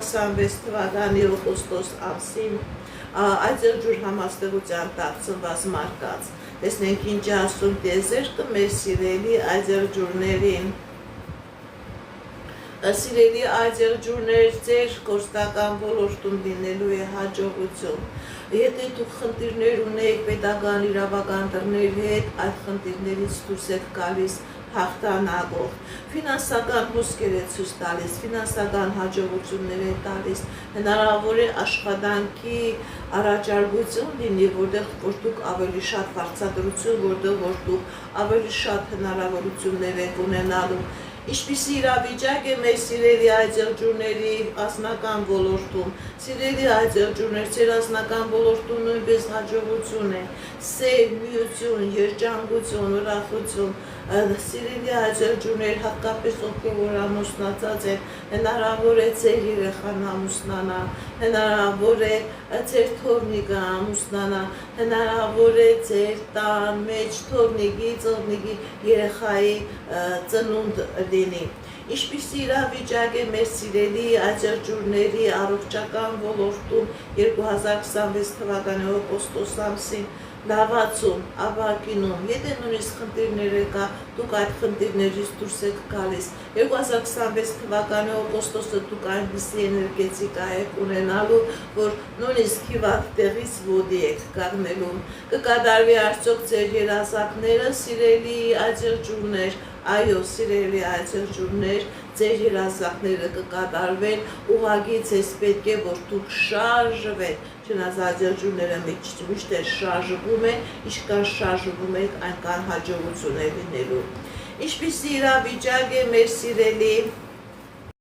2026 թվականի օգոստոս ամսին Այձելջուր համաստեղության տակ ծնված մարդկանց։ Տեսնենք ինչ ասում տիեզերքը մեր սիրելի Այձելջուրներին։ Սիրելի Այձելջուրներ, ձեր գործնական ոլորտում լինելու է հաջողություն։ Եթե դուք խնդիրներ ունեք պետական իրավական դռների հետ, այդ խնդիրներից դուրս եք գալիս հաղթանակով, ֆինանսական հոսքեր է ցույց տալիս, ֆինանսական հաջողություններ է տալիս, հնարավոր է աշխատանքի առաջարկություն լինի, որտեղ դուք ավելի շատ վարձատրություն, որտեղ դուք ավելի շատ հնարավորություններ եք ունենալու։ Ինչպիսի իրավիճակ է մեր սիրելի Այձելջուրների անձնական ոլորտում, սիրելի Այձելջուրներ, ձեր անձնական ոլորտում նույնպես հաջողություն է, սեր, միություն, երջանկություն, ուրախություն, սիրելի Այձելջուրներ, հատկապես ովքեր որ ամուսնացած են, հնարավոր է ձեր երեխան ամուսնանա, հնարավոր է ձեր թորնիկը ամուսնանա, հնարավոր է ձեր տան մեջ թորնիկի, ծնողի երեխայի ծնունդ լինի։ Ինչպիսի իրավիճակ է մեր սիրելի Այձելջուրների առողջական ոլորտում 2026 թվականի օգոստոս ամսին լավացում, ավագինում, եթե նույնիսկ խնդիրներ կա, դուք այդ խնդիրներից դուրս եք գալիս։ 2026 թվականի օգոստոսը դուք այնպիսի էներգետիկա եք ունենալու, որ նույնիսկ հիվանդ տեղից ոդի եք կանգնելու։ Կկատարվի արդյոք ձեր երազանքները, սիրելի Այձելջուրներ, այո, սիրելի Այձելջուրներ, ձեր երազանքները կկատարվեն, ուղղակի ձեզ պետք է որ դուք շարժվեք, չնայած Այձելջուրները միշտ շարժվում են, ինչքան շարժվում եք, այնքան հաջողություն է լինելու։ Ինչպիսի իրավիճակ է մեր սիրելի